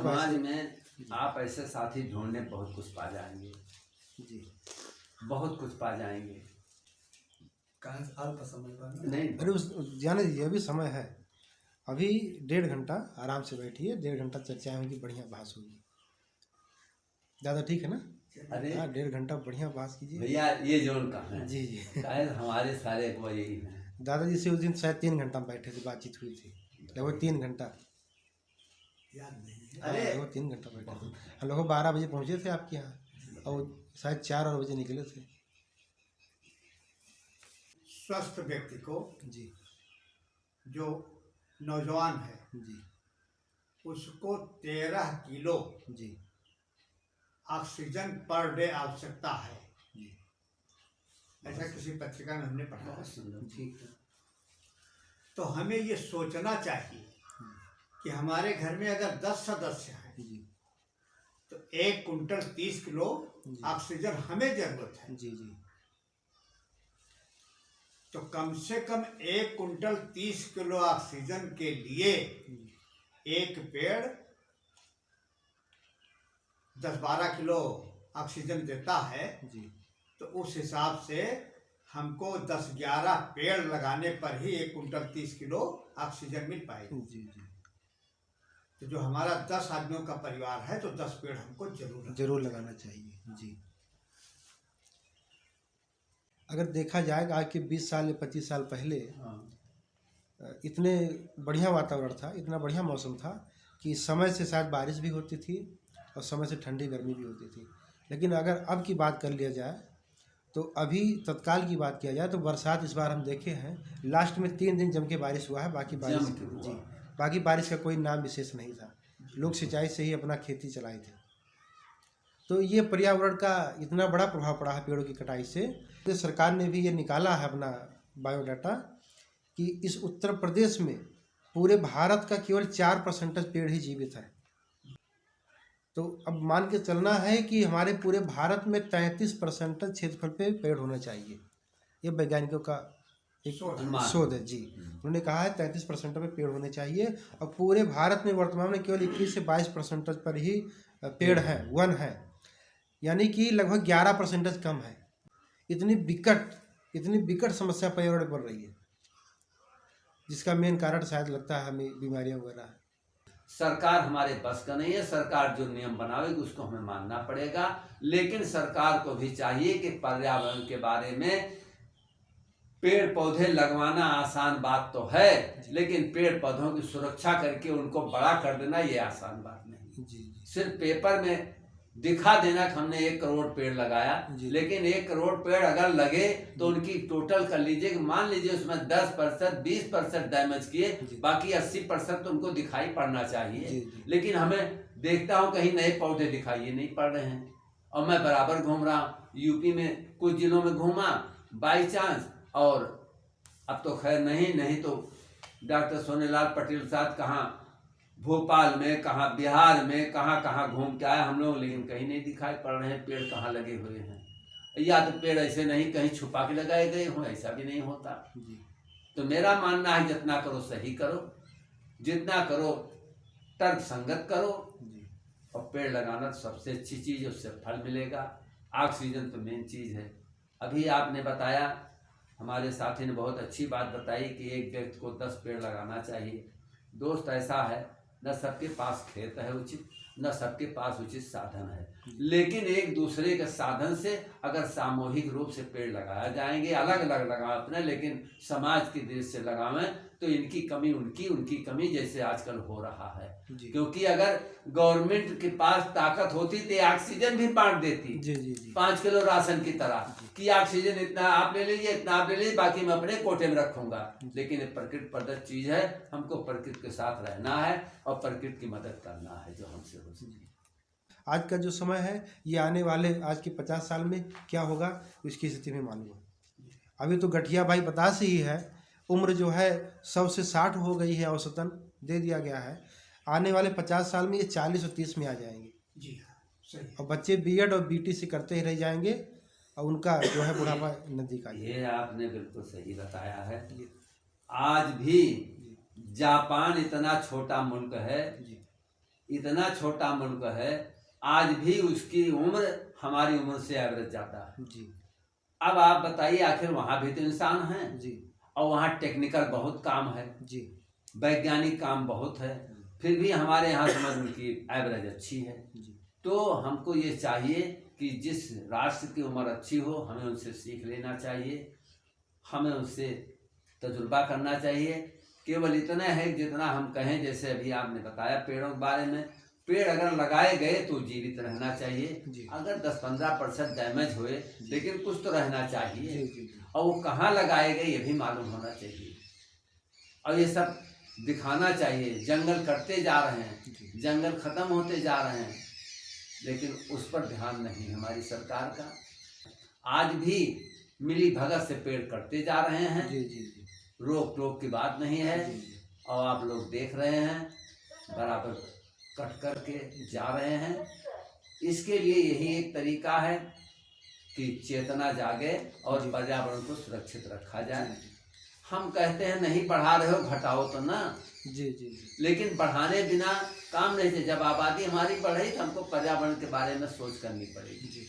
समाज में आप ऐसे साथी ढूंढने बहुत कुछ पा जाएंगे जी, बहुत कुछ पा जाएंगे। अल्प समय नहीं अरे उस जाने दीजिए, अभी समय है, अभी 1.5 घंटा आराम से बैठिए, 1.5 घंटा चर्चा होगी, बढ़िया बहस होगी। ज़्यादा ठीक है ना? अरे हाँ, 1.5 घंटा बढ़िया बहस कीजिए। भैया ये जोन कहाँ है? जी जी, शायद हमारे सारे को यही है। दादाजी से उस दिन शायद 3 घंटा बैठे थे, बातचीत हुई थी लगभग 3 घंटा। याद नहीं। अरे लगभग 3 घंटा बैठे थे हम लोग। 12 बजे पहुँचे थे आपके यहाँ और शायद 4 और बजे निकले थे। स्वस्थ व्यक्ति को, जी जो नौजवान है, जी उसको 13 किलो जी ऑक्सीजन पर डे आवश्यकता है। जी, ऐसा किसी पत्रिका में हमने पढ़ा है। बहुत सुंदर, ठीक है। तो हमें ये सोचना चाहिए कि हमारे घर में अगर 10 सदस्य हैं जी तो 1 कुंटल 30 किलो जी। ऑक्सीजन हमें जरूरत है। जी जी तो कम से कम 1 कुंटल 30 किलो ऑक्सीजन के लिए एक पेड़ 10-12 किलो ऑक्सीजन देता है। जी तो उस हिसाब से हमको 10-11 पेड़ लगाने पर ही 1 कुंटल 30 किलो ऑक्सीजन मिल पाएगी। जी जी, तो जो हमारा 10 आदमियों का परिवार है तो 10 पेड़ हमको जरूर लगाना चाहिए। जी, अगर देखा जाए आज के 20 साल या 25 साल पहले इतने बढ़िया वातावरण था, इतना बढ़िया मौसम था कि समय से शायद बारिश भी होती थी और समय से ठंडी गर्मी भी होती थी। लेकिन अगर अब की बात कर लिया जाए तो अभी तत्काल की बात किया जाए तो बरसात इस बार हम देखे हैं, लास्ट में 3 दिन जम के बारिश हुआ है, बाकी बारिश जी बाकी बारिश का कोई नाम विशेष नहीं था। लोग सिंचाई से ही अपना खेती चलाए थे। तो ये पर्यावरण का इतना बड़ा प्रभाव पड़ा है पेड़ों की कटाई से। तो सरकार ने भी ये निकाला है अपना बायोडाटा कि इस उत्तर प्रदेश में पूरे भारत का केवल 4% पेड़ ही जीवित है। तो अब मान के चलना है कि हमारे पूरे भारत में 33% क्षेत्रफल पे पेड़ होना चाहिए। ये वैज्ञानिकों का एक शोध है जी। उन्होंने कहा है 33% पे पेड़ होने चाहिए और पूरे भारत में वर्तमान में केवल 21 से 22% पर ही पेड़ हैं, वन है, यानी कि लगभग 11% कम है। इतनी विकट समस्या पर्यावरण बढ़ रही है, जिसका मेन कारण शायद लगता है हमें बीमारियां वगैरह है। सरकार हमारे बस का नहीं है। सरकार जो नियम बनावेगी उसको हमें मानना पड़ेगा। लेकिन सरकार को भी चाहिए कि पर्यावरण के बारे में, पेड़ पौधे लगवाना आसान बात तो है, लेकिन पेड़ पौधों की सुरक्षा करके उनको बड़ा कर देना ये आसान बात नहीं। जी सिर्फ पेपर में दिखा देना कि हमने 1 करोड़ पेड़ लगाया, लेकिन 1 करोड़ पेड़ अगर लगे तो उनकी टोटल कर लीजिए कि मान लीजिए उसमें 10% 20% डैमेज किए, बाकी 80% तो उनको दिखाई पड़ना चाहिए। लेकिन हमें देखता हूँ कहीं नए पौधे दिखाई नहीं पड़ रहे हैं। और मैं बराबर घूम रहा हूँ, यूपी में कुछ जिलों में घूमा बाई चांस, और अब तो खैर नहीं तो डॉक्टर सोनेलाल पटेल साहब कहाँ भोपाल में, कहाँ बिहार में, कहाँ घूम के आए हम लोग, लेकिन कहीं नहीं दिखाई पड़ रहे हैं पेड़ कहाँ लगे हुए हैं। या तो पेड़ ऐसे नहीं कहीं छुपा के लगाए गए हों, ऐसा भी नहीं होता। तो मेरा मानना है जितना करो सही करो, जितना करो तर्क संगत करो, और पेड़ लगाना सबसे अच्छी चीज़ है, उससे फल मिलेगा। ऑक्सीजन तो मेन चीज़ है। अभी आपने बताया, हमारे साथी ने बहुत अच्छी बात बताई कि एक व्यक्ति को 10 पेड़ लगाना चाहिए। दोस्त ऐसा है, न सबके पास खेत है उचित, न सबके पास उचित साधन है, लेकिन एक दूसरे के साधन से अगर सामूहिक रूप से पेड़ लगाया जाएंगे, अलग अलग लगाएं अपने, लेकिन समाज की दृष्टि से लगावें, तो इनकी कमी उनकी कमी जैसे आजकल हो रहा है। क्योंकि अगर गवर्नमेंट के पास ताकत होती तो ऑक्सीजन भी बांट देती, 5 किलो राशन की तरह, कि ऑक्सीजन इतना आप ले लीजिए, इतना आप ले लीजिए, बाकी मैं अपने कोटे में रखूंगा। लेकिन ये प्रकृति प्रदत्त चीज है, हमको प्रकृति के साथ रहना है और प्रकृति की मदद करना है जो हमसे हो सके। आज का जो समय है, ये आने वाले आज के 50 साल में क्या होगा इसकी स्थिति में मालूम है। अभी तो गठिया भाई 50 ही है, उम्र जो है 100 से 60 हो गई है, औसतन दे दिया गया है। आने वाले 50 साल में ये 40 और 30 में आ जाएंगे। जी हाँ, सही। और बच्चे बीएड और बीटीसी करते ही रह जाएंगे और उनका जो है बुढ़ापा नजदीक आ जाएगा। ये आपने बिल्कुल सही बताया है। आज भी जापान इतना छोटा मुल्क है, इतना छोटा मुल्क है, आज भी उसकी उम्र हमारी उम्र से एवरेज ज्यादा है जी अब आप बताइए, आखिर वहाँ भी तो इंसान हैं जी और वहाँ टेक्निकल बहुत काम है, जी वैज्ञानिक काम बहुत है, फिर भी हमारे यहाँ समझ उनकी एवरेज अच्छी है। जी तो हमको ये चाहिए कि जिस राष्ट्र की उम्र अच्छी हो हमें उनसे सीख लेना चाहिए, हमें उससे तजुर्बा करना चाहिए। केवल इतना है जितना हम कहें, जैसे अभी आपने बताया पेड़ों के बारे में, पेड़ अगर लगाए गए तो जीवित रहना चाहिए, जी। अगर 10-15% डैमेज हुए लेकिन कुछ तो रहना चाहिए, जी जी और वो कहाँ लगाए गए ये भी मालूम होना चाहिए। और ये सब दिखाना चाहिए। जंगल कटते जा रहे हैं, जी जंगल खत्म होते जा रहे हैं, लेकिन उस पर ध्यान नहीं हमारी सरकार का। आज भी मिली भगत से पेड़ कटते जा रहे हैं, जी जी जी रोक टोक की बात नहीं है, जी जी और आप लोग देख रहे हैं बराबर कट करके जा रहे हैं। इसके लिए यही एक तरीका है कि चेतना जागे और जी। पर्यावरण को सुरक्षित रखा जाए। जी हम कहते हैं नहीं बढ़ा रहे हो, घटाओ तो ना, जी जी जी लेकिन बढ़ाने बिना काम नहीं चले। जब आबादी हमारी बढ़ी तो हमको पर्यावरण के बारे में सोच करनी पड़ेगी। जी